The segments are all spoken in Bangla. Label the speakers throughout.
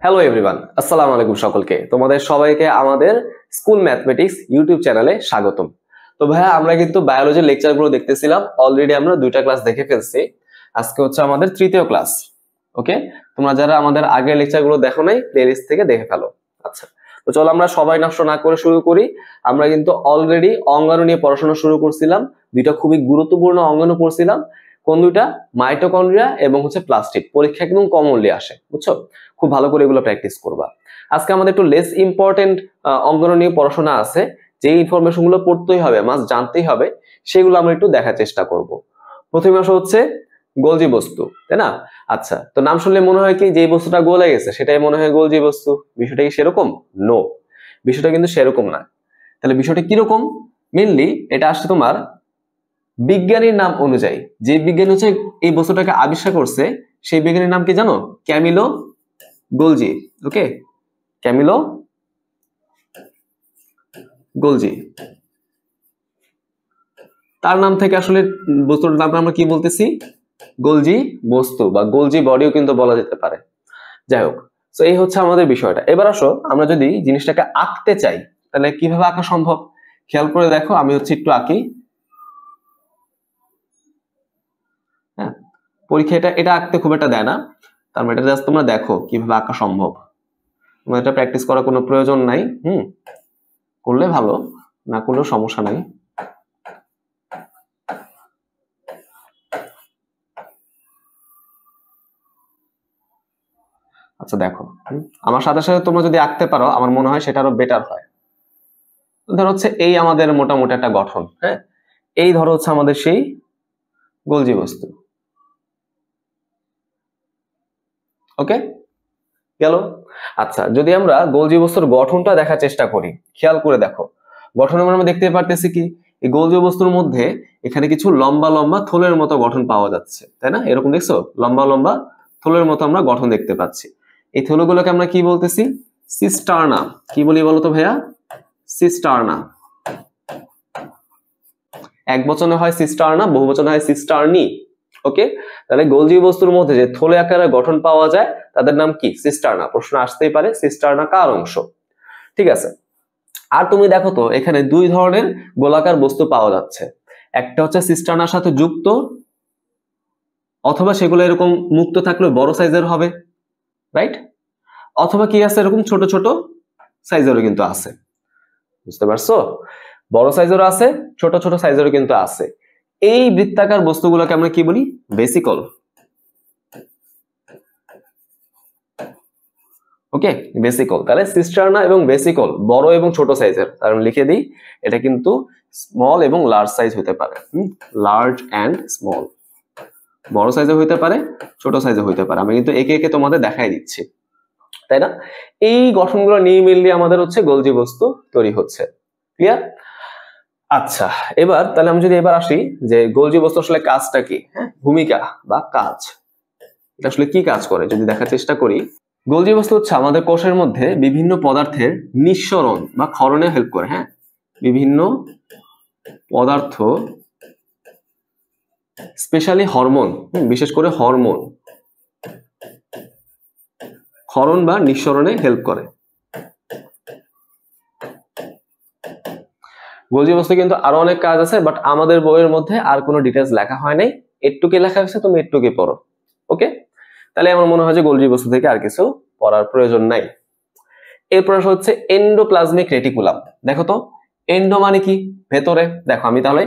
Speaker 1: হ্যালো এভরিওয়ান, আসসালামু আলাইকুম সকলকে। তোমাদের সবাইকে আমাদের স্কুল ম্যাথমেটিক্স ইউটিউব চ্যানেলে স্বাগতম। তো ভাইয়া আমরা কিন্তু বায়োলজির লেকচারগুলো দেখতেছিলাম, অলরেডি আমরা 2টা ক্লাস দেখে ফেলছি। আজকে হচ্ছে আমাদের 3য় ক্লাস। ওকে, তোমরা যারা আমাদের আগের লেকচারগুলো দেখো নাই প্লেলিস্ট থেকে দেখে ফেলো। আচ্ছা, তো চলো আমরা সবাই নষ্ট না করে শুরু করি। আমরা কিন্তু অলরেডি অঙ্গাণু নিয়ে পড়াশোনা শুরু করছিলাম, 2টা খুবই গুরুত্বপূর্ণ অঙ্গাণু পড়ছিলাম। কোন 2টা? মাইটোকন্ড্রিয়া এবং হচ্ছে প্লাস্টিড। পরীক্ষা একদম কমনলি আসে, বুঝছো? খুব ভালো করে এগুলো প্র্যাকটিস করবা। আজকে আমাদের একটু লেস ইম্পর্টেন্ট অঙ্গাণু নিয়ে পড়াশোনা আছে, যে ইনফরমেশন গুলো পড়তেই হবে, মাস্ট জানতেই হবে, সেগুলো আমরা একটু দেখার চেষ্টা করব। প্রথমে আসা হচ্ছে গোলজি বস্তু, তাই না? আচ্ছা, তো নাম শুনলে মনে হয় কি যে বস্তুটা গলে গেছে সেটাই মনে হয় গোলজি বস্তু। বিষয়টা কি সেরকম? নো, বিষয়টা কিন্তু সেরকম না। তাহলে বিষয়টা কিরকম? মেনলি এটা আসছে তোমার বিজ্ঞানীর নাম অনুযায়ী। যে বিজ্ঞানী হচ্ছে এই বস্তুটাকে আবিষ্কার করছে সেই বিজ্ঞানীর নাম কি জানো? Camillo Golgi. Okay, Camillo Golgi. তার নাম থেকে আসলে বস্তুটার নাম আমরা কি বলতেছি? গোলজি বস্তু বা গোলজি বডিও কিন্তু বলা যেতে পারে। যাই হোক, তো এই হচ্ছে আমাদের বিষয়টা। এবার আসো, আমরা যদি জিনিসটাকে আঁকতে চাই তাহলে কিভাবে আঁকা সম্ভব? খেয়াল করে দেখো, আমি হচ্ছে একটু আঁকি। হ্যাঁ, পরীক্ষা এটা আঁকতে খুব একটা দেয় না, তার মানে এটা জাস্ট তোমরা দেখো কিভাবে আঁকা সম্ভব। তোমার এটা প্র্যাকটিস করার কোনো প্রয়োজন নাই। করলে ভালো, না করলেও সমস্যা নাই। আচ্ছা দেখো, আমার সাথে সাথে তোমরা যদি আঁকতে পারো আমার মনে হয় সেটা আরো বেটার হয়। ধরো হচ্ছে এই আমাদের মোটামুটি একটা গঠন। হ্যাঁ, এই ধরো হচ্ছে আমাদের সেই গোলজি বস্তু। ওকে, গেল। আচ্ছা, যদি আমরা গোলজি বস্তুর গঠনটা দেখার চেষ্টা করি, খেয়াল করে দেখো গঠনে আমরা দেখতে পারতেছি কি এই গোলজি বস্তুর মধ্যে এখানে কিছু লম্বা লম্বা থলের মতো গঠন পাওয়া যাচ্ছে, তাই না? এরকম দেখছো লম্বা লম্বা থলের মতো আমরা গঠন দেখতে পাচ্ছি। এই থলেগুলোকে আমরা কি বলতেছি? সিস্টার্না। কি বলি বলতো ভাইয়া? সিস্টার্না। এক বচনে হয় সিস্টার্না, বহু বচনে হয় সিস্টার্নি। ওকে, তাহলে গোলজি বস্তুর মধ্যে যে থলে আকারে গঠন পাওয়া যায় তাদের নাম কি? সিস্টার্না। প্রশ্ন আসতেই পারে সিস্টার্না কার অংশ। ঠিক আছে, আর তুমি দেখো তো এখানে 2 ধরনের গোলাকার বস্তু পাওয়া যাচ্ছে। একটা হচ্ছে সিস্টার্নার সাথে যুক্ত, অথবা সেগুলো এরকম মুক্ত থাকলে বড় সাইজের হবে, রাইট? অথবা কি আছে, এরকম ছোট ছোট সাইজেরও কিন্তু আছে। বুঝতে পারছো? বড় সাইজেরও আছে, ছোট ছোট সাইজেরও কিন্তু আছে। এই বৃত্তাকার বস্তুগুলোকে আমরা কি বলি? ভেসিকল। ওকে, ভেসিকল। তাহলে সিস্টার্না এবং ভেসিকল বড় এবং ছোট সাইজের। তার আমি লিখে দিই, এটা কিন্তু স্মল এবং লার্জ সাইজ হতে পারে। লার্জ এন্ড স্মল, বড় সাইজে হইতে পারে, ছোট সাইজে হইতে পারে। আমি কিন্তু একে একে তোমাদের দেখাই দিচ্ছি, তাই না? এই গঠনগুলো নিয়ে মিললে আমাদের হচ্ছে গোলজি বস্তু তৈরি হচ্ছে। ক্লিয়ার? আচ্ছা, এবার তাহলে আমি যদি এবার আসি যে গোলজি বস্তু আসলে কাজটা কি, হ্যাঁ, ভূমিকা বা কাজ, এটা আসলে কি কাজ করে যদি দেখার চেষ্টা করি। গোলজি বস্তু হচ্ছে আমাদের কোষের মধ্যে বিভিন্ন পদার্থের নিঃসরণ বা ক্ষরণে হেল্প করে। হ্যাঁ, বিভিন্ন পদার্থ, স্পেশালি হরমোন, বিশেষ করে হরমোন ক্ষরণ বা নিঃসরণে হেল্প করে। গোলজি বস্তু কিন্তু আরো অনেক কাজ আছে, বাট আমাদের বইয়ের মধ্যে আর কোনো ডিটেলস লেখা হয় নাই। একটুকে লেখা হয়েছে, তুমি একটুকে পড়ো। ওকে, তাহলে আমার মনে হয় যে গোলজি বস্তু থেকে আর কিছু পড়ার প্রয়োজন নাই। এরপর হচ্ছে এন্ডোপ্লাজমিক রেটিকুলাম। দেখো তো, এন্ডো মানে কি? ভেতরে। দেখো আমি তাহলে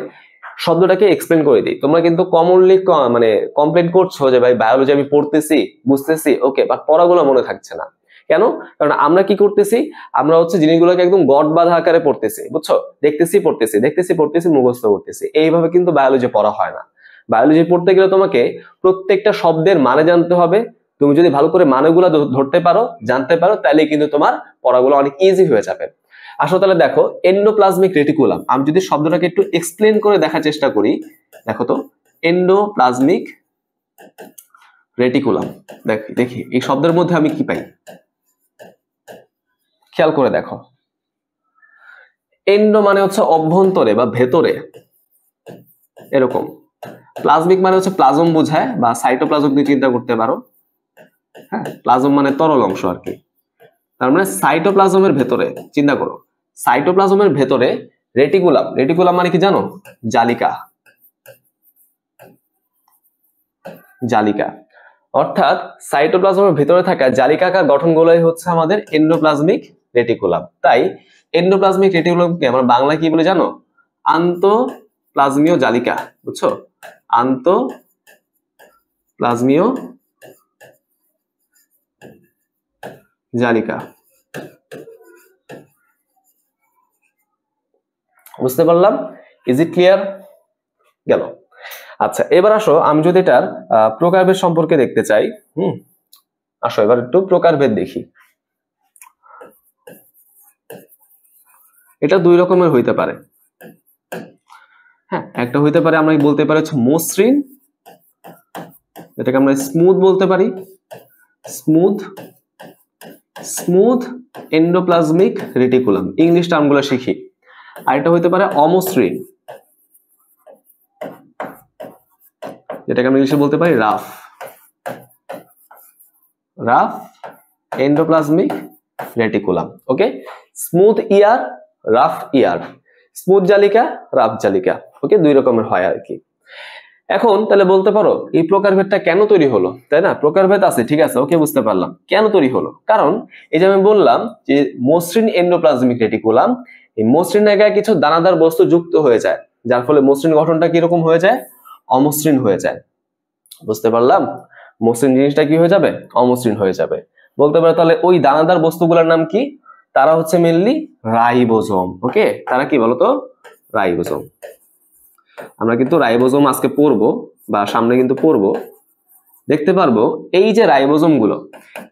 Speaker 1: শব্দটাকে এক্সপ্লেন করে দিই। তোমরা কিন্তু কমনলি মানে কমপ্লেন করছো যে ভাই বায়োলজি আমি পড়তেছি, বুঝতেছি, ওকে, বাট পড়াগুলো মনে থাকছে না। কেন? কারণ আমরা কি করতেছি, আমরা হচ্ছে জিনিসগুলোকে একদম গড বাঁধা আকারে পড়তেছি, বুঝছো? দেখতেছি পড়তেছি, দেখতেছি পড়তেছি, মুখস্থ করতেছি। এইভাবে কিন্তু বায়োলজি পড়া হয় না। বায়োলজি পড়তে গেলে তোমাকে প্রত্যেকটা শব্দের মানে জানতে হবে। তুমি যদি ভালো করে মানেগুলো ধরতে পারো, জানতে পারো, তাহলে কিন্তু তোমার পড়াগুলো অনেক ইজি হয়ে যাবে। আসলে তাহলে দেখো, এন্ডোপ্লাজমিক রেটিকুলাম, আমি যদি শব্দটাকে একটু এক্সপ্লেন করে দেখার চেষ্টা করি, দেখো তো, এন্ডোপ্লাজমিক রেটিকুলাম। দেখি এই শব্দের মধ্যে আমি কি পাই, খেয়াল করে দেখো। এন্ডো মানে হচ্ছে অভ্যন্তরে বা ভেতরে, এরকম। প্লাজমিক মানে হচ্ছে প্লাজম বোঝায়, বা সাইটোপ্লাজম দিয়ে চিন্তা করতে পারো। হ্যাঁ, প্লাজম মানে তরল অংশ আর কি। তার মানে সাইটোপ্লাজমের ভেতরে চিন্তা করো, সাইটোপ্লাজমের ভেতরে রেটিকুলাম, রেটিকুলাম মানে কি জানো? জালিকা, জালিকা। অর্থাৎ সাইটোপ্লাজমের ভেতরে থাকা জালিকাকার গঠনগুলোই হচ্ছে আমাদের এন্ডোপ্লাজমিক রেটিকুলাম। তাই এন্ডোপ্লাজমিক রেটিকুলামকে আমরা বাংলা কি বলে জানো? আন্তঃপ্লাজমীয় জালিকা, বুঝছো? আন্তঃপ্লাজমীয় জালিকা, বুঝতে পারলাম? Is it clear? গেল। আচ্ছা, এবার আসো আমি যদি এটার প্রকারভেদ সম্পর্কে দেখতে চাই। আসো এবার একটু প্রকারভেদ দেখি। এটা দুই রকমের হইতে পারে। হ্যাঁ, একটা হইতে পারে আমরা বলতে পারি হচ্ছে মসৃণ, এটাকে আমরা স্মুথ বলতে পারি, smooth, smooth endoplasmic reticulum, English টার্মগুলো শিখি। আর এটা হইতে পারে অমসৃণ, যেটাকে আমরা ইংলিশে বলতে পারি রাফ, রাফ এন্ডোপ্লাজমিক রেটিকুলাম। ওকে, স্মুথ ইয়ার, রাফ ইয়ার, স্মুথ জালিকা, রাফ জালিকা। ওকে, দুই রকমের হয় আর কি। এখন তাহলে বলতে পারো এই প্রকারভেদটা কেন তৈরি হলো, তাই না? প্রকারভেদ আছে, ঠিক আছে, ওকে, বুঝতে পারলাম কেন তৈরি হলো। কারণ এই যে আমি বললাম যে মসৃণ এন্ডোপ্লাজমিক রেটিকুলাম, এই মসৃণ জায়গায় কিছু দানাদার বস্তু যুক্ত হয়ে যায়, যার ফলে মসৃণ গঠনটা কিরকম হয়ে যায়? অমসৃণ হয়ে যায়। বুঝতে পারলাম? মসৃণ জিনিসটা কি হয়ে যাবে? অমসৃণ হয়ে যাবে। বলতে পারো তাহলে ওই দানাদার বস্তুগুলোর নাম কি? তারা হচ্ছে মেইনলি রাইবোজোম। ওকে, তারা কি বলতো? রাইবোজোম। আমরা কিন্তু রাইবোজোম আজকে পড়বো বা সামনে কিন্তু পড়বো, দেখতে পারবো এই যে রাইবোজোম গুলো,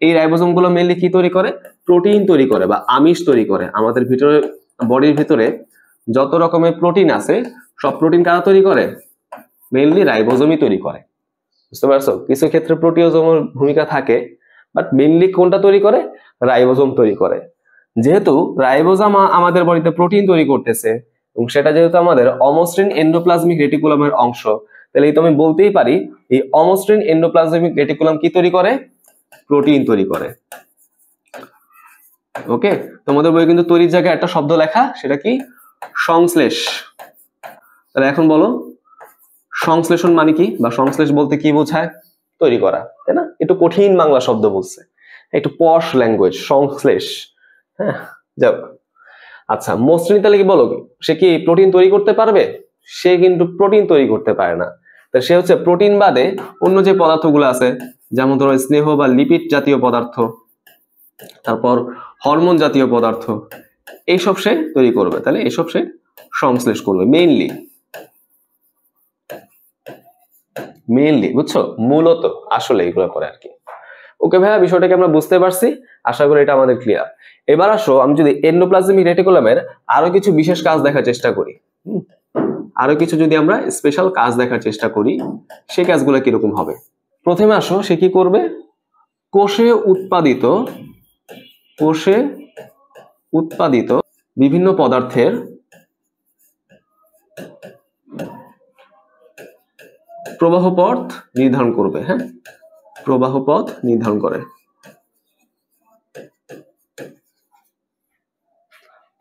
Speaker 1: এই রাইবোজোম গুলো মেইনলি কি তৈরি করে? প্রোটিন তৈরি করে বা আমিষ তৈরি করে। আমাদের ভিতরে, বডির ভিতরে যত রকমের প্রোটিন আছে সব প্রোটিন কারা তৈরি করে? মেইনলি রাইবোজোমই তৈরি করে। বুঝতে পারছো? কিছু ক্ষেত্রে প্রোটিওজোমের ভূমিকা থাকে, বাট মেইনলি কোনটা তৈরি করে? রাইবোজোম তৈরি করে। যেহেতু রাইবোজোম আমাদের বডিতে প্রোটিন তৈরি করতেছে এবং সেটা যেহেতু আমাদের অমসৃণ এন্ডোপ্লাজমিক রেটিকুলামের অংশ, তাহলে এই তো আমি বলতেই পারি এই অমসৃণ এন্ডোপ্লাজমিক রেটিকুলাম কি তৈরি করে? প্রোটিন তৈরি করে। ওকে, তোমাদের বইয়ে কিন্তু তৈরির জায়গায় একটা শব্দ লেখা, সেটা কি? সংশ্লেষ। তাহলে এখন বলো সংশ্লেষণ মানে কি, বা সংশ্লেষ বলতে কি বোঝায়? তৈরি করা, তাই না? একটু কঠিন বাংলা শব্দ বলছে, একটু পশ ল্যাঙ্গুয়েজ, সংশ্লেষ। হ্যাঁ, যাক। আচ্ছা, মসৃণ তাহলে কি বলো, সে কি প্রোটিন তৈরি করতে পারবে? সে কিন্তু প্রোটিন তৈরি করতে পারে না। তো সে হচ্ছে প্রোটিন বাদে অন্য যে পদার্থগুলো আছে, যেমন ধরো স্নেহ বা লিপিড জাতীয় পদার্থ, তারপর হরমোন জাতীয় পদার্থ, এইসব সে তৈরি করবে। তাহলে এইসব সে সংশ্লেষ করবে মেইনলি, বুঝছো? মূলত আসলে এগুলো করে আর কি। ওকে ভাইয়া, বিষয়টাকে আমরা বুঝতে পারছি, আশা করি এটা আমাদের ক্লিয়ার। এবার আসো আমি যদি এন্ডোপ্লাজমিক রেটিকুলামের আরো কিছু বিশেষ কাজ দেখার চেষ্টা করি, আরো কিছু যদি আমরা স্পেশাল কাজ দেখার চেষ্টা করি, সেই কাজগুলো কিরকম হবে? প্রথমে আসো সে কি করবে? কোষে উৎপাদিত বিভিন্ন পদার্থের প্রবাহ পথ নির্ধারণ করবে। হ্যাঁ, প্রবাহ পথ নির্ধারণ করে,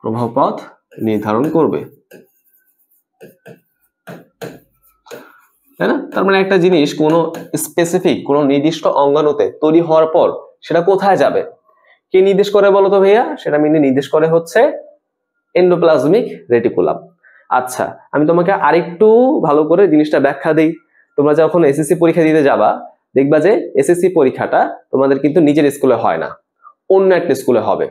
Speaker 1: প্রবাহ পথ নির্ধারণ করবে, তাই না? তার মানে একটা জিনিস কোনো স্পেসিফিক কোনো নির্দিষ্ট অঙ্গাণুতে তৈরি হওয়ার পর সেটা কোথায় যাবে, কে নির্দেশ করে বলো তো ভাইয়া? সেটা মেনে নির্দেশ করে হচ্ছে এন্ডোপ্লাজমিক রেটিকুলাম। আচ্ছা, আমি তোমাকে আরেকটু ভালো করে জিনিসটা ব্যাখ্যা দেই। তোমরা যখন এসএসসি পরীক্ষা দিতে যাবা, দেখবা যে এসএসসি পরীক্ষাটা তোমাদের কিন্তু নিজের স্কুলে হয় না, অন্য একটা স্কুলে হবে।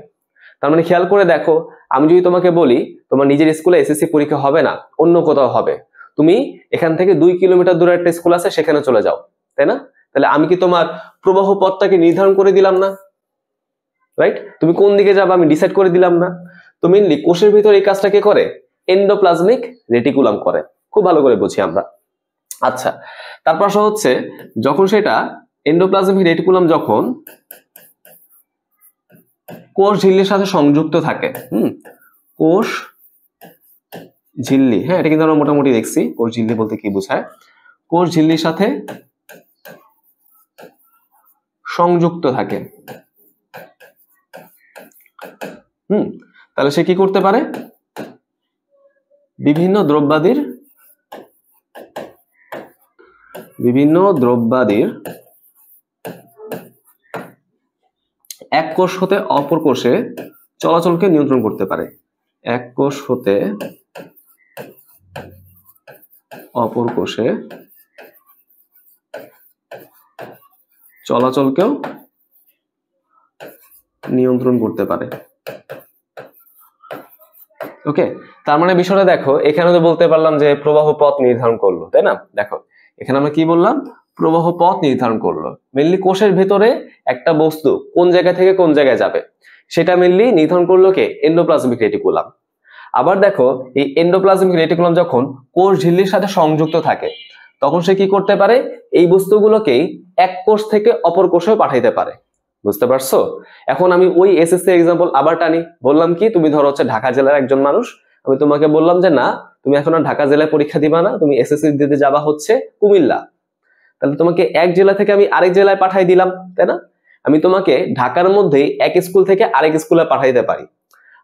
Speaker 1: তার মানে খেয়াল করে দেখো, আমি যদি তোমাকে বলি তোমার নিজের স্কুলে এসএসসি পরীক্ষা হবে না, অন্য কোথাও হবে, তুমি এখান থেকে 2 কিলোমিটার দূরে একটা স্কুল আছে, সেখানে চলে যাও, তাই না? তাহলে আমি কি তোমার প্রবাহ পথটাকে নির্ধারণ করে দিলাম না? রাইট? তুমি কোন দিকে যাবে আমি ডিসাইড করে দিলাম না? তো মেইনলি কোষের ভিতর এই কাজটা কে করে? এন্ডোপ্লাজমিক রেটিকুলাম করে। খুব ভালো করে বুঝি আমরা। আচ্ছা, তারপর আসা হচ্ছে যখন সেটা এন্ডোপ্লাজমিক রেটিকুলাম যখন কোষ ঝিল্লির সাথে সংযুক্ত থাকে, কোষ ঝিল্লি, হ্যাঁ এটা কিন্তু আমরা মোটামুটি দেখছি কোষ ঝিল্লি বলতে কি বোঝায়। কোষ ঝিল্লির সাথে সংযুক্ত থাকে, তাহলে সে কি করতে পারে? বিভিন্ন দ্রব্যাদির এক কোষ হতে অপর কোষে চলাচলকে নিয়ন্ত্রণ করতে পারে। এক কোষ হতে অপর কোষে চলাচলকেও নিয়ন্ত্রণ করতে পারে। ওকে, তার মানে বিষয়টা দেখো, এখানে তো বলতে পারলাম যে প্রবাহ পথ নির্ধারণ করলো, তাই না? দেখো এখানে আমরা কি বললাম? প্রবাহ পথ নির্ধারণ করলো। মেনলি কোষের ভেতরে একটা বস্তু কোন জায়গা থেকে কোন জায়গায় যাবে সেটা মেনলি নির্ধারণ করলো কে? Endoplasmic reticulum. আবার দেখো এই এন্ডোপ্লাজমিক রেটিকুলাম যখন কোষ ঝিল্লির সাথে সংযুক্ত থাকে তখন সে কি করতে পারে? এই বস্তুগুলোকেই এক কোষ থেকে অপর কোষেও পাঠাইতে পারে। বুঝতে পারছো? এখন আমি ওই এসএসসি এক্সাম্পল আবার টানি। বললাম কি, তুমি ধরো হচ্ছে ঢাকা জেলার একজন মানুষ, আমি তোমাকে বললাম যে না, তুমি এখন আর ঢাকা জেলায় পরীক্ষা দিবা না, তুমি এসএসসি দিতে যাবা হচ্ছে কুমিল্লা। তাহলে তোমাকে এক জেলা থেকে আমি আরেক জেলায় পাঠাই দিলাম, তাই না? আমি তোমাকে ঢাকার মধ্যেই এক স্কুল থেকে আরেক স্কুলে পাঠাইতে পারি।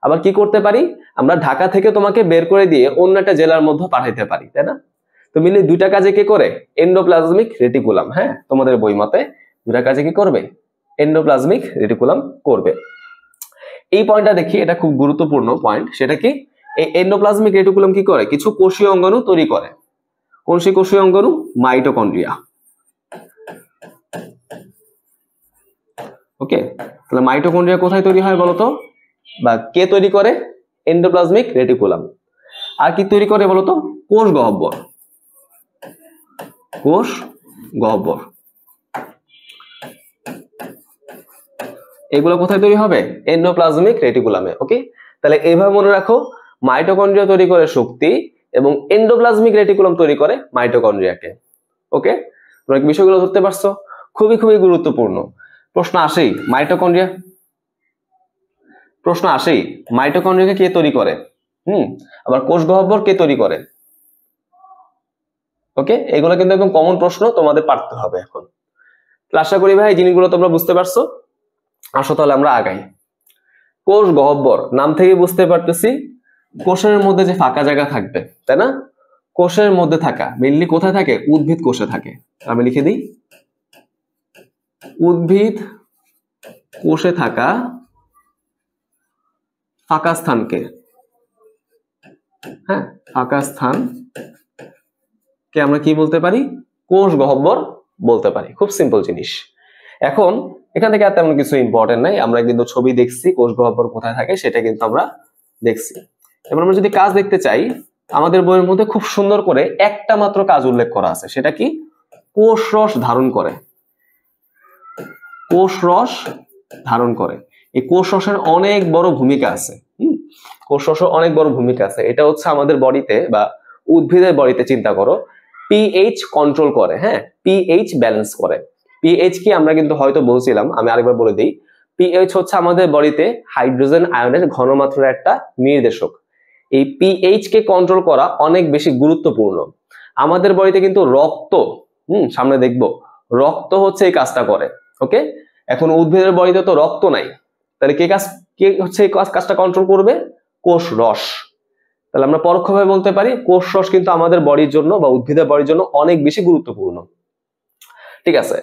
Speaker 1: আবার কি করতে পারি? আমরা ঢাকা থেকে তোমাকে বের করে দিয়ে অন্য একটা জেলার মধ্যে পাঠাইতে পারি, তাই না? তো মিলে দুইটা কাজে কি করে? এন্ডোপ্লাজমিক রেটিকুলাম, হ্যাঁ, তোমাদের বই মতে দুইটা কাজে কি করবে? এন্ডোপ্লাজমিক রেটিকুলাম করবে। এই পয়েন্টটা দেখি, এটা খুব গুরুত্বপূর্ণ পয়েন্ট। সেটা কি? এই এন্ডোপ্লাজমিক রেটিকুলাম কি করে? কিছু কোষীয় অঙ্গাণু তৈরি করে। কোন সেই কোষীয় অঙ্গাণু? মাইটোকন্ড্রিয়া। ওকে, তাহলে মাইটোকন্ড্রিয়া কোথায় তৈরি হয় বলতো? বা কে তৈরি করে? Endoplasmic reticulum. আর কি তৈরি করে বলতো? কোষ গহ্বর। কোষ গহ্বর এগুলো কোথায় তৈরি হবে? এন্ডোপ্লাজমিক রেটিকুলামে। ওকে, তাহলে এইভাবে মনে রাখো, মাইটোকন্ড্রিয়া তৈরি করে শক্তি এবং এন্ডোপ্লাজমিক রেটিকুলাম তৈরি করে মাইটোকন্ড্রিয়াকে। ওকে, তোমরা কি বিষয়গুলো ধরতে পারছো? খুবই খুবই গুরুত্বপূর্ণ। প্রশ্ন আসেই মাইটোকন্ড্রিয়াকে কে তৈরি করে? আবার কোষ গহ্বর কে তৈরি করে? ওকে, এগুলো কিন্তু একদম কমন প্রশ্ন, তোমাদের পারতে হবে এখন। আশা করি ভাই এই জিনিসগুলো তোমরা বুঝতে পারছো। আসো তাহলে আমরা আগাই। কোষ গহ্বর নাম থেকে বুঝতে পারতেছি কোষের মধ্যে যে ফাঁকা জায়গা থাকবে, তাই না? কোষের মধ্যে থাকা মেইনলি কোথায় থাকে? উদ্ভিদ কোষে থাকে। আমি লিখে দিই, উদ্ভিদ কোষে থাকা ফাঁকা স্থানকে, হ্যাঁ, ফাঁকা স্থান কে আমরা কি বলতে পারি? কোষ গহ্বর বলতে পারি। খুব সিম্পল জিনিস। এখন এখান থেকে আর তেমন কিছু ইম্পর্টেন্ট নাই, আমরা কিন্তু ছবি দেখছি কোষ গহ্বর কোথায় থাকে সেটা কিন্তু আমরা দেখছি। এবার আমরা যদি কাজ দেখতে চাই, আমাদের বইয়ের মধ্যে খুব সুন্দর করে একটা মাত্র কাজ উল্লেখ করা আছে। সেটা কি? কোষ রস ধারণ করে। কোষ রস ধারণ করে। এই কোষ রসের অনেক বড় ভূমিকা আছে। কোষ রসের অনেক বড় ভূমিকা আছে। এটা হচ্ছে আমাদের বডিতে বা উদ্ভিদের বডিতে চিন্তা করো, পিএইচ কন্ট্রোল করে, হ্যাঁ, পিএইচ ব্যালেন্স করে। পিএইচ কি আমরা কিন্তু হয়তো বলছিলাম, আমি আরেকবার বলে দিই। পিএইচ হচ্ছে আমাদের বডিতে হাইড্রোজেন আয়নের ঘনমাত্রার একটা নির্দেশক। এই পিএইচ কে কন্ট্রোল করা অনেক বেশি গুরুত্বপূর্ণ। আমাদের বডিতে কিন্তু রক্ত, সামনে দেখবো, রক্ত হচ্ছে এই কাজটা করে। ওকে, এখন উদ্ভিদের বডিতে তো রক্ত নাই, তাহলে কে হচ্ছে এই কাজটা কন্ট্রোল করবে? কোষ রস। তাহলে আমরা পরোক্ষভাবে বলতে পারি কোষ রস কিন্তু আমাদের বডির জন্য বা উদ্ভিদের বডির জন্য অনেক বেশি গুরুত্বপূর্ণ। ঠিক আছে,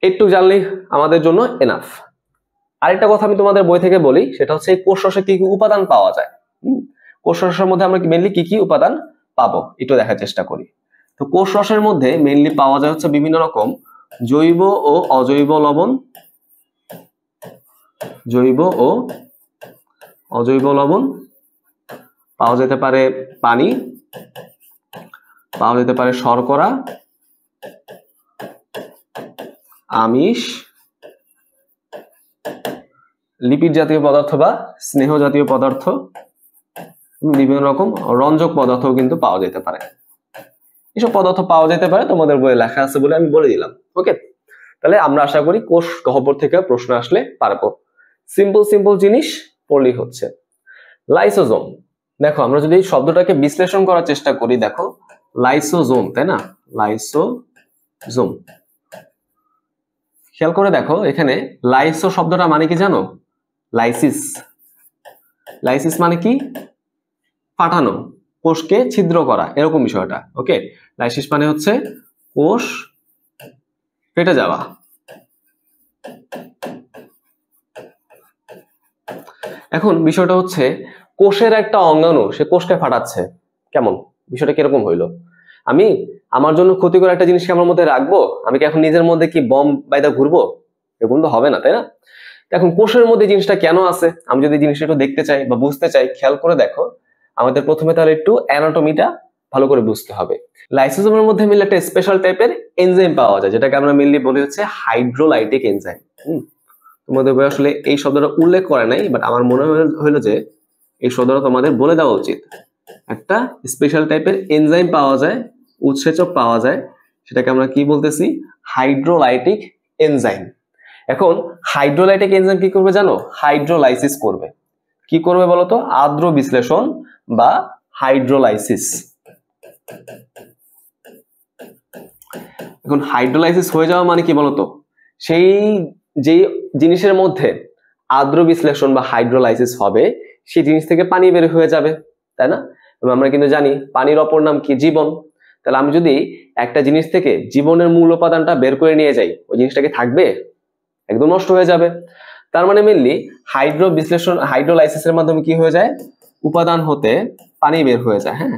Speaker 1: একটু জানলেই আমাদের জন্য এনাফ। আরেকটা কথা আমি তোমাদের বই থেকে বলি, সেটা হচ্ছে এই কোষ রসে কি কি উপাদান পাওয়া যায়। কোষ রসের মধ্যে আমরা মেইনলি কি কি উপাদান পাবো একটু দেখার চেষ্টা করি। তো কোষ রসের মধ্যে মেইনলি পাওয়া যায় হচ্ছে বিভিন্ন রকম জৈব ও অজৈব লবণ, জৈব ও অজৈব লবণ পাওয়া যেতে পারে, পানি পাওয়া যেতে পারে, শর্করা, আমিষ, লিপিড জাতীয় পদার্থ বা স্নেহ জাতীয় পদার্থ, বিভিন্ন রকম রঞ্জক পদার্থ কিন্তু পাওয়া যেতে পারে। এসব পদার্থ পাওয়া যেতে পারে, তোমাদের বইয়ে লেখা আছে বলে আমি বলে দিলাম। ওকে, তাহলে আমরা আশা করি কোষ গহ্বর থেকে প্রশ্ন আসলে পারবো। সিম্পল জিনিস পড়লেই হচ্ছে। লাইসোজোম, দেখো আমরা যদি এই শব্দটাকে বিশ্লেষণ করার চেষ্টা করি, দেখো লাইসোজোম, তাই না? লাইসোজোম, খেয়াল করে দেখো এখানে লাইসো শব্দটা মানে কি জানো? লাইসিস, লাইসিস মানে কি? ফাটানো, কোষকে ছিদ্র করা, এরকম বিষয়টা। ওকে, লাইসিস মানে হচ্ছে কোষ ফেটে যাওয়া। এখন বিষয়টা হচ্ছে কোষের একটা অঙ্গাণু সে কোষকে ফাটাচ্ছে, কেমন বিষয়টা কিরকম হইলো? আমি আমার জন্য ক্ষতিকর একটা জিনিসকে আমার মধ্যে রাখবো, আমি কি এখন নিজের মধ্যে কি বম বাইদা ঘুরবো? এরকম তো হবে না, তাই না? এখন কোষের মধ্যে জিনিসটা কেন আছে, আমি যদি জিনিসটা একটু দেখতে চাই বা বুঝতে চাই, খেয়াল করে দেখো। আমাদের প্রথমে তাহলে একটু অ্যানাটমিটা ভালো করে বুঝতে হবে। লাইসোজোমের মধ্যে মিলে একটা স্পেশাল টাইপের এনজাইম পাওয়া যায়, যেটাকে আমরা মেইনলি বলি হচ্ছে হাইড্রোলাইটিক এনজাইম। তোমাদের বই আসলে এই শব্দটা উল্লেখ করে নাই, বাট আমার মনে হইলো যে এই শব্দটা তোমাদের বলে দেওয়া উচিত। একটা স্পেশাল টাইপের এনজাইম পাওয়া যায়, উৎসেচক পাওয়া যায়, সেটাকে আমরা কি বলতেছি? Hydrolytic enzyme. এখন হাইড্রোলাইটিক এনজাইম কি করবে জানো? হাইড্রোলাইসিস করবে। কি করবে বলতো? আর্দ্র বিশ্লেষণ বা হাইড্রোলাইসিস। এখন হাইড্রোলাইসিস হয়ে যাওয়া মানে কি বলতো? সেই যে জিনিসের মধ্যে আর্দ্র বিশ্লেষণ বা হাইড্রোলাইসিস হবে, সেই জিনিস থেকে পানি বের হয়ে যাবে, তাই না? এবং আমরা কিন্তু জানি পানির অপর নাম কি? জীবন। তাহলে আমি যদি একটা জিনিস থেকে জীবনের মূল উপাদানটা বের করে নিয়ে যাই, ওই জিনিসটাকে থাকবে? একদম নষ্ট হয়ে যাবে। তার মানে মেনলি হাইড্রোলাইসিসের মাধ্যমে কি হয়ে যায়? উপাদান হতে পানি বের হয়ে যায়। হ্যাঁ,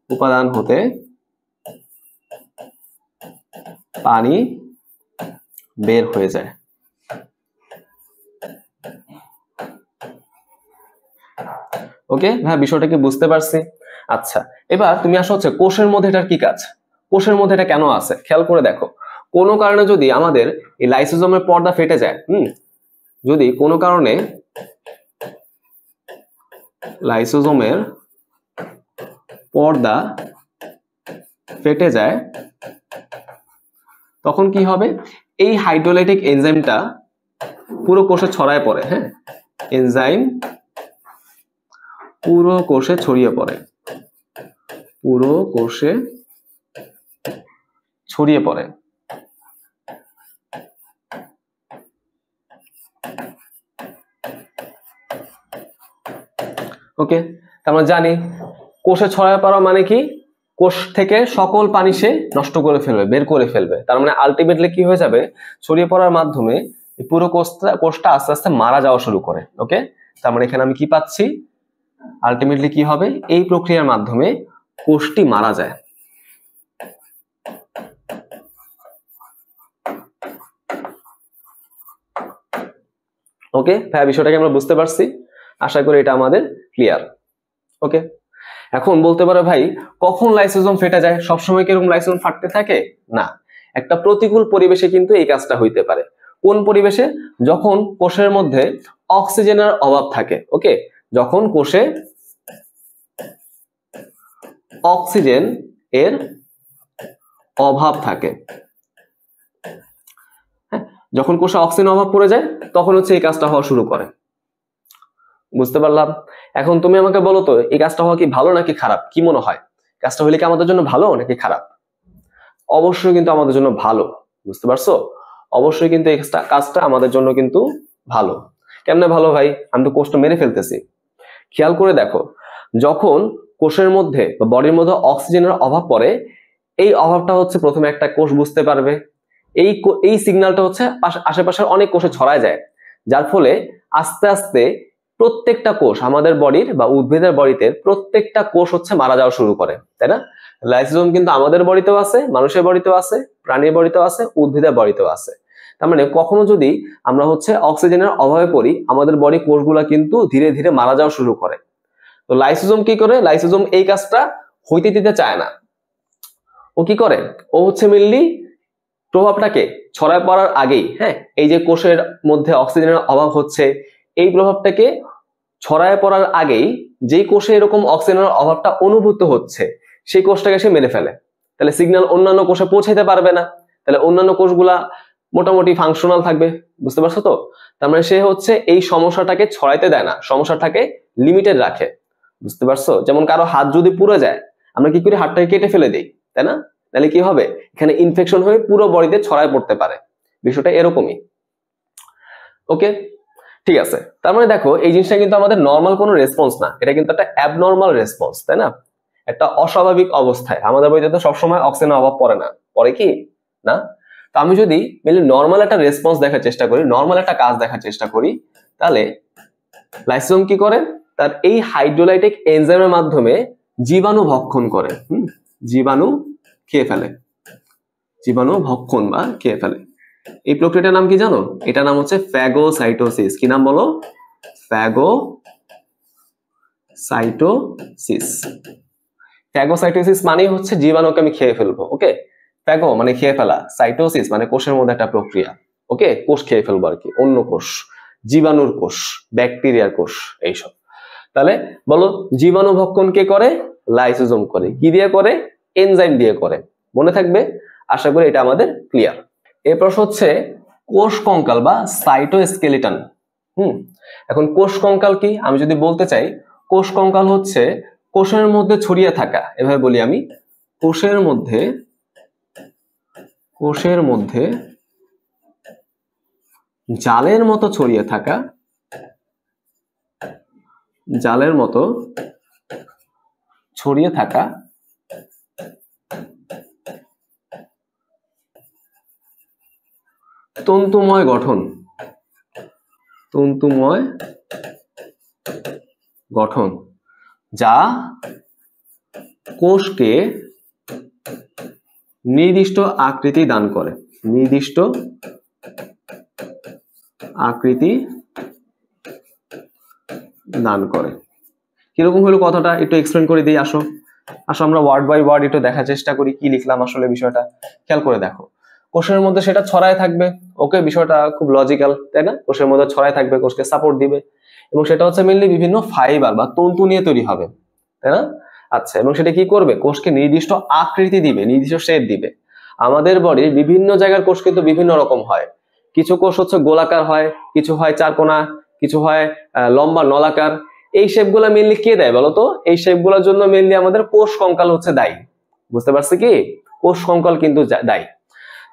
Speaker 1: উপাদান হতে পানি বের হয়ে যায়। ওকে হ্যাঁ, বিষয়টা কি বুঝতে পারছি? আচ্ছা, এবার তুমি আসো হচ্ছে কোষের মধ্যে এটার কি কাজ, কোষের মধ্যে এটা কেন আছে, খেয়াল করে দেখো। কোনো কারণে যদি আমাদের এই লাইসোজোমের পর্দা ফেটে যায়, যদি কোনো কারণে লাইসোজোমের পর্দা ফেটে যায়, তখন কি হবে? এই হাইড্রোলাইটিক এনজাইমটা পুরো কোষে ছড়ায় পড়ে। হ্যাঁ, এনজাইম পুরো কোষে ছড়িয়ে পড়ে, পুরো কোষে ছড়িয়ে পড়ে। ওকে, আমরা জানি কোষে ছড়ায় পড়া মানে কি? কোষ থেকে সকল পানি সে নষ্ট করে ফেলবে, বের করে ফেলবে। তার মানে আলটিমেটলি কি হয়ে যাবে? ছড়িয়ে পড়ার মাধ্যমে পুরো কোষটা আস্তে আস্তে মারা যাওয়া শুরু করে। ওকে, তার মানে এখানে আমি কি পাচ্ছি? আলটিমেটলি কি হবে? এই প্রক্রিয়ার মাধ্যমে কোষটি মারা যায়। ওকে ভাই, বিষয়টাকে আমরা বুঝতে পারছি, আশা করি এটা আমাদের ক্লিয়ার। ওকে, এখন বলতে পারো ভাই কখন লাইসোজোম ফেটে যায়? সবসময় কি এরকম লাইসোজোম ফাটতে থাকে? না, একটা প্রতিকূল পরিবেশে কিন্তু এই কাজটা হইতে পারে। কোন পরিবেশে? যখন কোষের মধ্যে অক্সিজেনের অভাব থাকে। ওকে, যখন কোষে অক্সিজেন এর অভাব থাকে, হ্যাঁ, যখন কোষে অক্সিজেন অভাব পড়ে যায়, তখন হচ্ছে এই কাজটা হওয়া শুরু করে। বুঝতে পারলাম? এখন তুমি আমাকে বলো তো, এই কাজটা হওয়া কি ভালো নাকি খারাপ? কি মনে হয়, কাজটা হলে কি আমাদের জন্য ভালো নাকি খারাপ? অবশ্যই কিন্তু আমাদের জন্য ভালো। বুঝতে পারছো? অবশ্যই কিন্তু এই কাজটা আমাদের জন্য কিন্তু ভালো। কেমনে ভালো ভাই? আমি তো কোষটা মেরে ফেলতেছি। খেয়াল করে দেখো, যখন কোষের মধ্যে বা বডির মধ্যে অক্সিজেনের অভাব পড়ে, এই অভাবটা হচ্ছে প্রথমে একটা কোষ বুঝতে পারবে। এই সিগন্যালটা হচ্ছে আশেপাশের অনেক কোষে ছড়ায় যায়, যার ফলে আস্তে আস্তে প্রত্যেকটা কোষ আমাদের বডির বা উদ্ভিদের বডিতে প্রত্যেকটা কোষ হচ্ছে মারা যাওয়া শুরু করে, তাই না? লাইসোজোম কিন্তু আমাদের বডিতেও আছে, মানুষের বডিতেও আছে, প্রাণীর বডিতেও আছে, উদ্ভিদের বডিতেও আছে। তার মানে কখনো যদি আমরা হচ্ছে অক্সিজেনের অভাবে পড়ি, আমাদের বডি কোষগুলা কিন্তু ধীরে ধীরে মারা যাওয়া শুরু করে। তো লাইসোজোম কি করে? লাইসোজোম এই কাজটা হইতে দিতে চায় না। ও কি করে? ও হচ্ছে মেইনলি প্রভাবটাকে ছড়ায় পড়ার আগেই, হ্যাঁ, এই যে কোষের মধ্যে অক্সিজেনের অভাব হচ্ছে, এই প্রভাবটাকে ছড়ায় পড়ার আগেই যেই কোষে এরকম অক্সিজেনের অভাবটা অনুভূত হচ্ছে, সেই কোষটাকে সে মেরে ফেলে। তাহলে সিগন্যাল অন্যান্য কোষে পৌঁছাতে পারবে না, তাহলে অন্যান্য কোষগুলা মোটামুটি ফাংশনাল থাকবে। বুঝতে পারছো তো? তার মানে সে হচ্ছে এই সমস্যাটাকে ছড়াইতে দেয় না, সমস্যাটাকে লিমিটেড রাখে। বুঝতে পারছো? যেমন কারো হাত যদি পুড়ে যায়, আমরা কি করি? হাতটাকে কেটে ফেলে দিই, তাই না? তাহলে কি হবে? এখানে ইনফেকশন হয়ে পুরো বডিতে ছড়ায় পড়তে পারে। বিষয়টা এরকমই। ওকে, ঠিক আছে, তার মানে দেখো এই জিনিসটা কিন্তু আমাদের নর্মাল কোনো রেসপন্স না, এটা কিন্তু একটা অ্যাবনর্মাল রেসপন্স, তাই না? একটা অস্বাভাবিক অবস্থায়। আমাদের বইতে তো সবসময় অক্সিজেনের অভাব পড়ে না, পড়ে কি না? তো আমি যদি মেনলি নর্মাল একটা রেসপন্স দেখার চেষ্টা করি, নর্মাল একটা কাজ দেখার চেষ্টা করি, তাহলে লাইসোসোম কি করে, তার এই হাইড্রোলাইটিক এনজাইমের মাধ্যমে জীবাণু ভক্ষণ করে, জীবাণু খেয়ে ফেলে, জীবাণু ভক্ষণ বা খেয়ে ফেলে। এই প্রক্রিয়াটার নাম কি জানো? এটার নাম হচ্ছে ফ্যাগোসাইটোসিস। কি নাম বলো? ফ্যাগোসাইটোসিস। ফ্যাগোসাইটোসিস মানে হচ্ছে জীবাণুকে আমি খেয়ে ফেলবো। ওকে, ফ্যাগো মানে খেয়ে ফেলা, সাইটোসিস মানে কোষের মধ্যে একটা প্রক্রিয়া। ওকে, কোষ খেয়ে ফেলবো আর কি, অন্য কোষ, জীবাণুর কোষ, ব্যাকটেরিয়ার কোষ, এইসব। তাহলে বলো, জীবাণু ভক্ষণ কে করে? লাইসোজোম করে। কি দিয়ে করে? এনজাইম দিয়ে করে। মনে থাকবে, আশা করি এটা আমাদের ক্লিয়ার। এর প্রশ্ন হচ্ছে কোষ কঙ্কাল বা সাইটোস্কেলিটন। এখন কোষ কঙ্কাল কি আমি যদি বলতে চাই, কোষ কঙ্কাল হচ্ছে কোষের মধ্যে ছড়িয়ে থাকা, এভাবে বলি আমি, কোষের মধ্যে জালের মতো ছড়িয়ে থাকা, জালের মতো ছড়িয়ে থাকা তন্তুময় গঠন, তন্তুময় গঠন, যা কোষকে নির্দিষ্ট আকৃতি দান করে, নির্দিষ্ট আকৃতি দান করে। কিরকম হলো কথাটা একটু এক্সপ্লেন করে দিই। আসো আমরা ওয়ার্ড বাই ওয়ার্ড একটু দেখার চেষ্টা করি কি লিখলাম আসলে বিষয়টা। খেয়াল করে দেখো, কোষের মধ্যে সেটা ছড়ায় থাকবে। ওকে, বিষয়টা খুব লজিক্যাল, তাই না? কোষের মধ্যে ছড়ায় থাকবে, কোষকে সাপোর্ট দিবে, এবং সেটা হচ্ছে মেইনলি বিভিন্ন ফাইবার বা তন্তু নিয়ে তৈরি হবে, তাই না? আচ্ছা, এবং সেটা কি করবে? কোষকে নির্দিষ্ট আকৃতি দিবে, নির্দিষ্ট শেপ দিবে। আমাদের বডির বিভিন্ন জায়গার কোষ কিন্তু বিভিন্ন রকম হয়। কিছু কোষ হচ্ছে গোলাকার হয়, কিছু হয় চারকোনা, কিছু হয় লম্বা নলাকার। এই শেপগুলো মেইনলি কে দেয় বলতো? এই শেপগুলোর জন্য মেইনলি আমাদের কোষ কঙ্কাল হচ্ছে দায়ী। বুঝতে পারছি কি? কোষ কঙ্কাল কিন্তু দায়ী।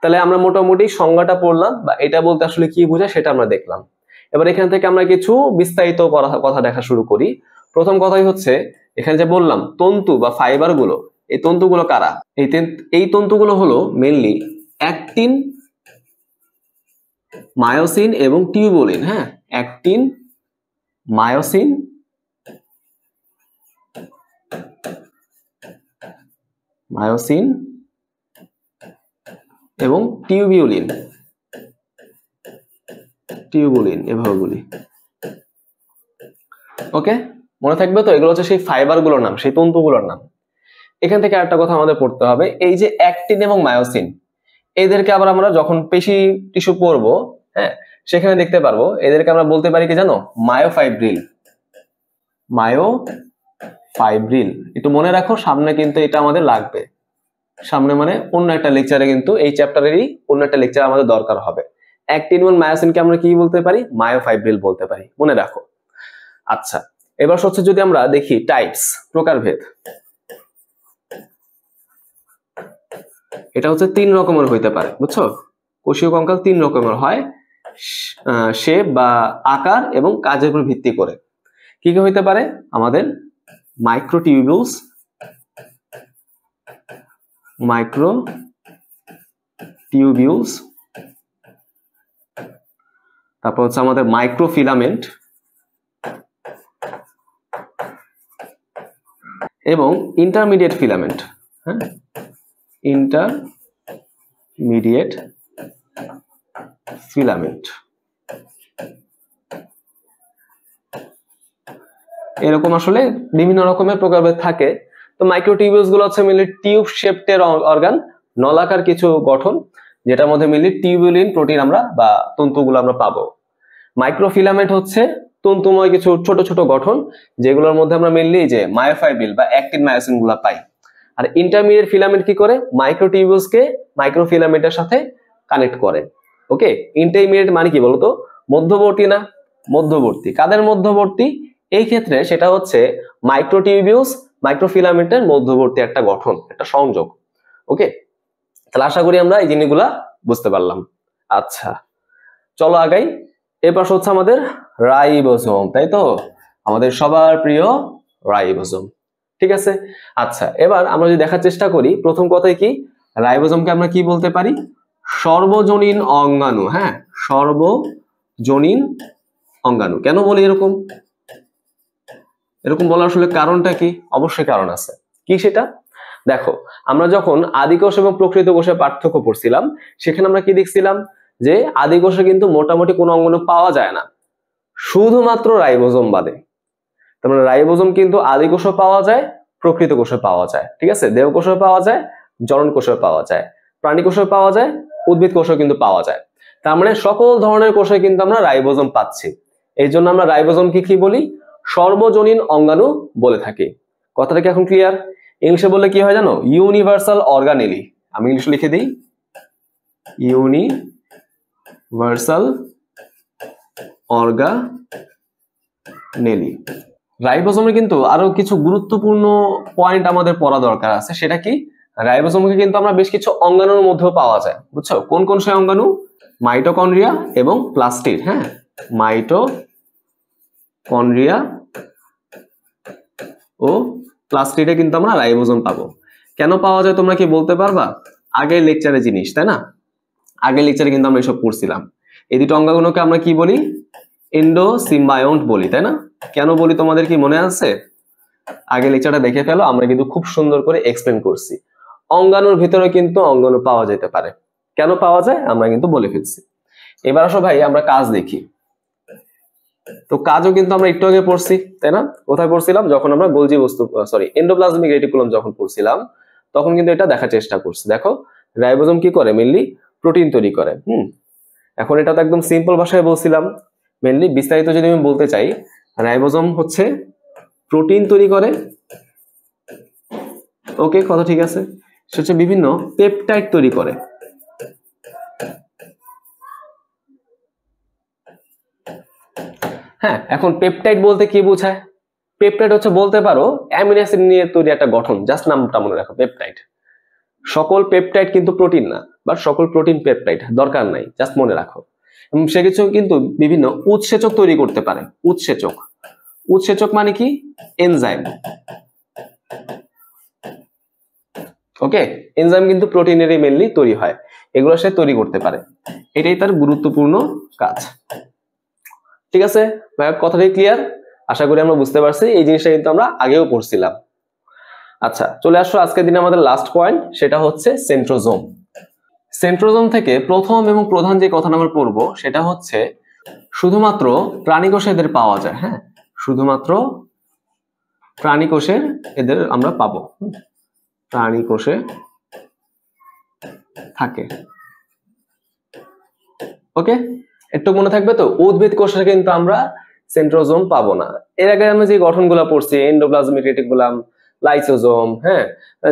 Speaker 1: তাহলে আমরা মোটামুটি সংজ্ঞাটা পড়লাম, বা এটা বলতে আসলে কি বোঝায় সেটা আমরা দেখলাম। এবার এখান থেকে আমরা কিছু বিস্তারিত কথা দেখা শুরু করি। প্রথম কথাই হচ্ছে, এখানে যে বললাম তন্তু বা ফাইবার গুলো, এই তন্তুগুলো কারা? এই তন্তুগুলো হলো মেইনলি অ্যাক্টিন, মায়োসিন এবং টিউবুলিন। হ্যাঁ, অ্যাক্টিন, মায়োসিন এবং টিউবিউলিন, এভাবে বলি। ওকে, মনে থাকবে তো? এগুলো হচ্ছে সেই ফাইবার গুলোর নাম, সেই তন্তুগুলোর নাম। এখান থেকে আরেকটা কথা আমাদের পড়তে হবে, এই যে অ্যাক্টিন এবং মায়োসিন, এদেরকে আবার আমরা যখন পেশি টিস্যু পড়বো, হ্যাঁ, সেখানে দেখতে পারবো এদেরকে আমরা বলতে পারি কি জানো? মায়োফাইব্রিল। মায়োফাইব্রিল, একটু মনে রাখো, সামনে কিন্তু এটা আমাদের লাগবে। সামনে মানে অন্য একটা লেকচারে, কিন্তু এই চ্যাপ্টারেরই অন্য একটা লেকচার আমাদের দরকার হবে। অ্যাক্টিন এবং মায়োসিনকে আমরা কি বলতে পারি? মায়োফাইব্রিল বলতে পারি, মনে রাখো। আচ্ছা, এবার হচ্ছে যদি আমরা দেখি টাইপস, প্রকারভেদ, এটা হচ্ছে 3 রকমের হইতে পারে, বুঝছো? কোষীয় কঙ্কাল 3 রকমের হয়, শেপ বা আকার এবং কাজের উপর ভিত্তি করে। কি কি হইতে পারে? আমাদের মাইক্রোটিউবিউলস, তারপর হচ্ছে আমাদের মাইক্রোফিলামেন্ট এবং ইন্টারমিডিয়েট ফিলামেন্ট। হ্যাঁ, ইন্টারমিডিয়েট ফিলামেন্ট। এরকম আসলে বিভিন্ন রকমের প্রকারভেদ থাকে। তো মাইক্রোটিউবিউলস গুলো হচ্ছে মেইনলি টিউব শেপড অর্গান, নলাকার কিছু গঠন, যেটার মধ্যে মেইনলি টিউবুলিন প্রোটিন আমরা বা তন্তুগুলো আমরা পাবো। মাইক্রোফিলামেন্ট হচ্ছে তন্তুময় কিছু ছোট ছোট গঠন, যেগুলোর মধ্যে আমরা মেইনলি যে মায়োফাইব্রিল বা অ্যাক্টিন মায়োসিন গুলো পাই। আর ইন্টারমিডিয়েট ফিলামেন্ট কি করে? মাইক্রোটিউবিউলস কে মাইক্রোফিলামেন্টের সাথে কানেক্ট করে। ওকে, ইন্টারমিডিয়েট মানে কি বলতো? মধ্যবর্তী না? মধ্যবর্তী। কাদের মধ্যবর্তী? এই ক্ষেত্রে সেটা হচ্ছে মাইক্রোটিউবিউলস মাইক্রোফিলামেন্টের মধ্যবর্তী একটা গঠন, একটা সংযোগ। ওকে, তাহলে আশা করি আমরা এই জিনিসগুলা বুঝতে পারলাম। আচ্ছা, চলো আগাই। এরপর হচ্ছে আমাদের রাইবোজোম, তাই তো, আমাদের সবার প্রিয় রাইবোজোম। ঠিক আছে, আচ্ছা এবার আমরা যদি দেখার চেষ্টা করি, প্রথম কথাই কি, রাইবোজোমকে আমরা কি বলতে পারি, সর্বজনীন অঙ্গাণু। হ্যাঁ, সর্বজনীন অঙ্গাণু। কেন বলি এরকম, এরকম বলার আসলে কারণটা কি? অবশ্যই কারণ আছে। কি সেটা? দেখো, আমরা যখন আদিকোষ এবং প্রকৃত কোষের পার্থক্য পড়ছিলাম, সেখানে আমরা কি দেখছিলাম, যে আদিকোষে কিন্তু মোটামুটি কোনো অঙ্গাণু পাওয়া যায় না, শুধুমাত্র রাইবোজোম বাদে। তার মানে রাইবোজোম কিন্তু আদিকোষে পাওয়া যায়, প্রকৃত কোষে পাওয়া যায়। ঠিক আছে, দেহকোষে পাওয়া যায়, জনন কোষে পাওয়া যায়, প্রাণী কোষে পাওয়া যায়, উদ্ভিদ কোষে কিন্তু পাওয়া যায়। তার মানে সকল ধরনের কোষে কিন্তু আমরা রাইবোজোম পাচ্ছি। এই জন্য আমরা রাইবোজোমকে কি বলি, সর্বজনীন অঙ্গাণু বলে থাকি। কথাটা কি এখন ক্লিয়ার? ইংলিশে বললে কি হয় জানো, ইউনিভার্সাল অর্গানেলি। আমি ইংলিশে লিখে দিই, ইউনিভার্সাল অর্গানেলি। রাইবোজোমে কিন্তু আরো কিছু গুরুত্বপূর্ণ পয়েন্ট আমাদের পড়া দরকার আছে। সেটা কি, রাইবোজোমকে কিন্তু আমরা বেশ কিছু অঙ্গাণুর মধ্যেও পাওয়া যায়, বুঝছো? কোন কোন সেই অঙ্গাণু? মাইটোকন্ড্রিয়া এবং প্লাস্টিড। হ্যাঁ, মাইটোকন্ড্রিয়া ও প্লাস্টিডে কিন্তু আমরা রাইবোজোম পাবো। কেন পাওয়া যায় তোমরা কি বলতে পারবা? আগের লেকচারে জিনিস, তাই না? আগের লেকচারে কিন্তু আমরা এসব পড়ছিলাম। এই দুটো অঙ্গাণুকে আমরা কি বলি, এন্ডোসিম্বায়ন্ট বলি, তাই না? কেন বলি তোমাদের কি মনে আছে? আগে লেকচারটা দেখে ফেলো, আমরা কিন্তু খুব সুন্দর করে এক্সপ্লেন করছি। অঙ্গাণুর ভিতরে কিন্তু অঙ্গাণু পাওয়া যেতে পারে। কেন পাওয়া যায় আমরা কিন্তু বলে ফেলছি। এবার আসো ভাই আমরা কাজ দেখি। তো কাজও কিন্তু আমরা একটু আগে পড়ছি, তাই না? কোথায় পড়ছিলাম? যখন আমরা গোলজি বস্তু এন্ডোপ্লাজমিক রেটিকুলাম যখন পড়ছিলাম, তখন কিন্তু এটা দেখার চেষ্টা করছি। দেখো, রাইবোজোম কি করে, মেইনলি প্রোটিন তৈরি করে। এখন এটা তো একদম সিম্পল ভাষায় বলছিলাম। মেইনলি বিস্তারিত যদি আমি বলতে চাই, রাইবোজোম হচ্ছে প্রোটিন তৈরি করে। ওকে, কথা ঠিক আছে। সে হচ্ছে বিভিন্ন পেপটাইড তৈরি করে। হ্যাঁ, এখন পেপটাইড বলতে কি বোঝায়? পেপটাইড হচ্ছে বলতে পারো অ্যামিনো অ্যাসিড নিয়ে তৈরি একটা গঠন, জাস্ট নামটা মনে রাখো, পেপটাইড। সকল পেপটাইড কিন্তু প্রোটিন না, বা সকল প্রোটিন পেপটাইড দরকার নাই, জাস্ট মনে রাখো। এবং সে কিছু কিন্তু বিভিন্ন উৎসেচক তৈরি করতে পারে। উৎসেচক, উৎসেচক মানে কি, এনজাইম। ওকে, এনজাইম কিন্তু প্রোটিনেরই মেইনলি তৈরি হয়, এগুলো সে তৈরি করতে পারে। এটাই তার গুরুত্বপূর্ণ কাজ। ঠিক আছে ভাই, কথাটাই ক্লিয়ার? আশা করি আমরা বুঝতে পারছি। এই জিনিসটা কিন্তু আমরা আগেও পড়ছিলাম। আচ্ছা, চলে আসো আজকের দিনে আমাদের লাস্ট পয়েন্ট, সেটা হচ্ছে সেন্ট্রোজোম। সেন্ট্রোজোম থেকে প্রথম এবং প্রধান যে কথাটা আমরা পড়বো, সেটা হচ্ছে শুধুমাত্র প্রাণী কোষে এদের পাওয়া যায়। হ্যাঁ, শুধুমাত্র প্রাণী কোষের এদের আমরা পাবো, প্রাণী কোষে থাকে। ওকে, একটু মনে থাকবে তো, উদ্ভিদ কোষে কিন্তু আমরা সেন্ট্রোজোম পাবো না। এর আগে আমরা যে গঠনগুলো পড়ছি, এন্ডোপ্লাজমিক রেটিকুলাম, লাইসোজোম, হ্যাঁ,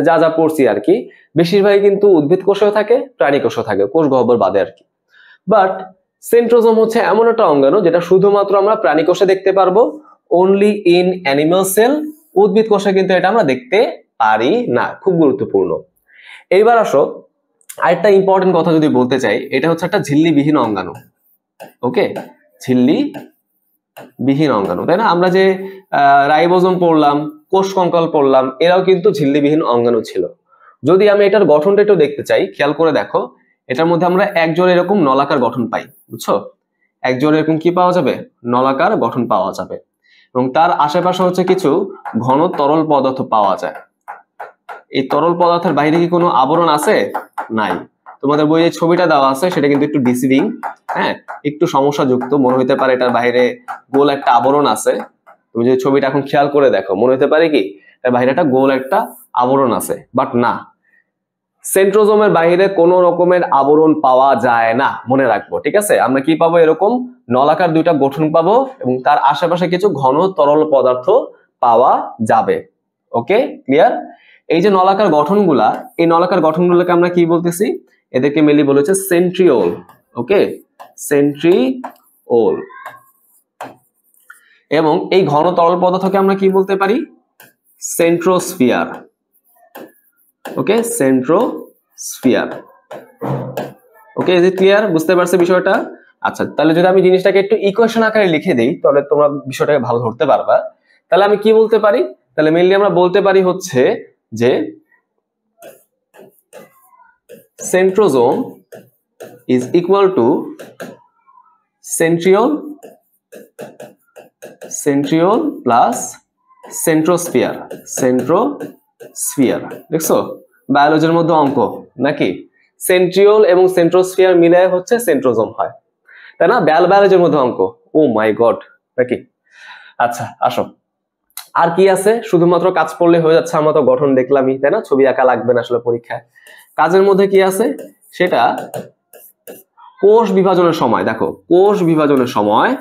Speaker 1: যা যা পড়ছি আর কি, বেশিরভাগই কিন্তু উদ্ভিদ কোষেও থাকে, প্রাণী কোষেও থাকে, কোষ গহ্বর বাদে আর কি। বাট সেন্ট্রোজোম হচ্ছে এমন একটা অঙ্গাণু যেটা শুধুমাত্র আমরা প্রাণী কোষে দেখতে পারবো, অনলি ইন অ্যানিমাল সেল। উদ্ভিদ কোষে কিন্তু এটা আমরা দেখতে পারি না। খুব গুরুত্বপূর্ণ। এইবার আসো আরেকটা ইম্পর্টেন্ট কথা যদি বলতে চাই, এটা হচ্ছে একটা ঝিল্লিবিহীন অঙ্গাণু। ওকে, ঝিল্লিবিহীন অঙ্গাণু, তাই না? আমরা যে রাইবোজোম পড়লাম, কোষ কঙ্কাল পড়লাম, এরাও কিন্তু ঝিল্লিবিহীন অঙ্গাণু ছিল। যদি আমি এটার গঠনটা একটু দেখতে চাই, খেয়াল করে দেখো, এটার মধ্যে আমরা একজোড় এরকম নলাকার গঠন পাই, বুঝছো? একজোড় এরকম কি পাওয়া যাবে, নলাকার গঠন পাওয়া যাবে। এবং তার আশেপাশে হচ্ছে কিছু ঘন তরল পদার্থ পাওয়া যায়। এই তরল পদার্থের বাইরে কি কোনো আবরণ আছে? নাই। তোমাদের বইয়ে ছবিটা দেওয়া আছে, সেটা কিন্তু একটু ডিসিভিং, হ্যাঁ, একটু সমস্যাযুক্ত মনে হইতে পারে। এটার বাইরে গোল একটা আবরণ আছে। তুমি যদি ছবিটা এখন খেয়াল করে দেখো, মনে হতে পারে কি এর বাইরে একটা গোল একটা আবরণ আছে, বাট না, সেন্ট্রোজোমের বাইরে কোনো রকমের আবরণ পাওয়া যায় না, মনে রাখবো। ঠিক আছে, আমরা কি পাবো, এরকম নলাকার দুইটা গঠন পাবো এবং তার আশেপাশে কিছু ঘন তরল পদার্থ পাওয়া যাবে। ওকে, ক্লিয়ার? এই যে নলাকার গঠনগুলা, এই নলাকার গঠনগুলোকে আমরা কি বলতেছি, এদেরকে মেনলি বলেছে সেন্ট্রিওল। ওকে, সেন্ট্রিওল। এবং এই ঘন তরল পদার্থকে আমরা কি বলতে পারি, centrosphere. Okay, centrosphere. Okay, is it clear? বুঝতে পারছে বিষয়টা? আচ্ছা, তাহলে যদি আমি জিনিসটাকে একটু ইকুয়েশন আকারে লিখে দেই তাহলে তোমরা বিষয়টাকে ভালো ধরতে পারবা। তাহলে আমি কি বলতে পারি? তাহলে মেইনলি আমরা বলতে পারি হচ্ছে যে centrosome is equal to centriole plus centrosphere। দেখছো বায়োলজির মধ্যে অঙ্ক নাকি? সেন্ট্রিওল এবং সেন্ট্রোস্ফিয়ার মিলায় হচ্ছে সেন্ট্রোজোম হয়, তাই না? বায়োলজির মধ্যে অঙ্ক। ও মাই গড, নাকি? আচ্ছা আসো, আর কি আছে? শুধুমাত্র কাজ পড়লে হয়ে যাচ্ছে? আমরা তো গঠন দেখলামই, তাই না? ছবি আঁকা লাগবে না আসলে পরীক্ষায়। কাজের মধ্যে কি আছে সেটা কোষ বিভাজনের সময়। দেখো কোষ বিভাজনের সময়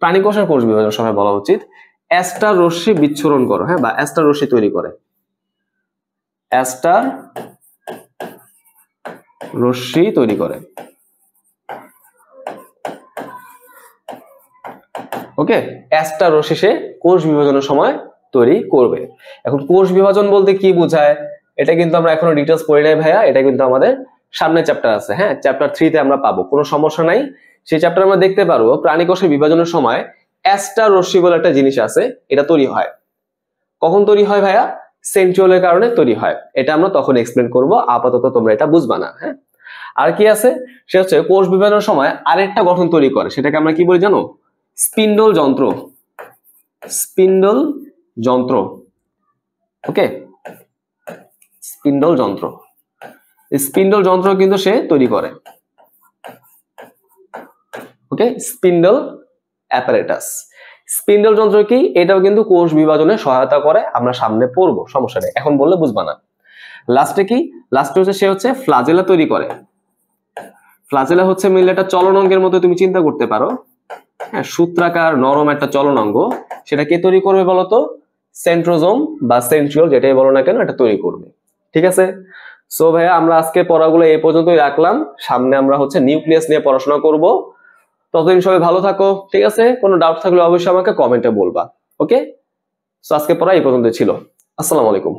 Speaker 1: প্রাণী কোষের কোষ বিভাজনের সময় বলা উচিত অ্যাস্টার রশ্মি বিচ্ছুরণ করো, হ্যাঁ, বা অ্যাস্টার রশ্মি তৈরি করে। অ্যাস্টার রশ্মি তৈরি করে, ওকে? অ্যাস্টার রশ্মি সে কোষ বিভাজনের সময় তৈরি করবে। এখন কোষ বিভাজন বলতে কি বোঝায় এটা কিন্তু আমরা এখনো ডিটেইলস পড়ি নাই ভাইয়া, এটা কিন্তু আমাদের সামনে চ্যাপ্টার আছে, হ্যাঁ, চ্যাপ্টার 3 তে আমরা পাবো, কোনো সমস্যা নাই। সেই চ্যাপ্টার আমরা দেখতে পারবো প্রাণী কোষের বিভাজনের সময় অ্যাস্টার রশ্মি বলে একটা জিনিস আছে, এটা তৈরি হয়। কখন তৈরি হয় ভাইয়া? সেন্ট্রিওলের কারণে তৈরি হয়। এটা আমরা তখন এক্সপ্লেন করব, আপাতত তোমরা এটা বুঝবা না, হ্যাঁ। আর কি আছে? সে হচ্ছে কোষ বিভাজনের সময় আরেকটা গঠন তৈরি করে, সেটাকে আমরা কি বলি জানো? স্পিন্ডল যন্ত্র, ওকে? স্পিন্ডল যন্ত্র কিন্তু সে তৈরি করে, ওকে? Spindle apparatus. স্পিন্ডল যন্ত্র কি? এটাও কিন্তু কোষ বিভাজনে সহায়তা করে, আমরা সামনে পড়বো, সমস্যা নেই, এখন বললে বুঝবা না। লাস্টে কি? লাস্টে হচ্ছে সে হচ্ছে ফ্লাজেলা তৈরি করে। ফ্লাজেলা হচ্ছে মিলে একটা চলনাঙ্গের মতো তুমি চিন্তা করতে পারো, হ্যাঁ, সূত্রাকার নরম একটা চলনাঙ্গ। সেটা কে তৈরি করবে বলতো? সেন্ট্রোজোম বা সেন্ট্রিওল, যেটাই বলো না কেন, এটা তৈরি করবে। ঠিক আছে? সো ভাইয়া আমরা আজকে পড়াগুলো এই পর্যন্তই রাখলাম, সামনে আমরা হচ্ছে নিউক্লিয়াস নিয়ে পড়াশোনা করব। ততদিন সবাই ভালো থাকো, ঠিক আছে? কোনো ডাউট থাকলে অবশ্যই আমাকে কমেন্টে বলবা, ওকে? সো আজকে পড়া এই পর্যন্ত ছিল। আসসালামু আলাইকুম।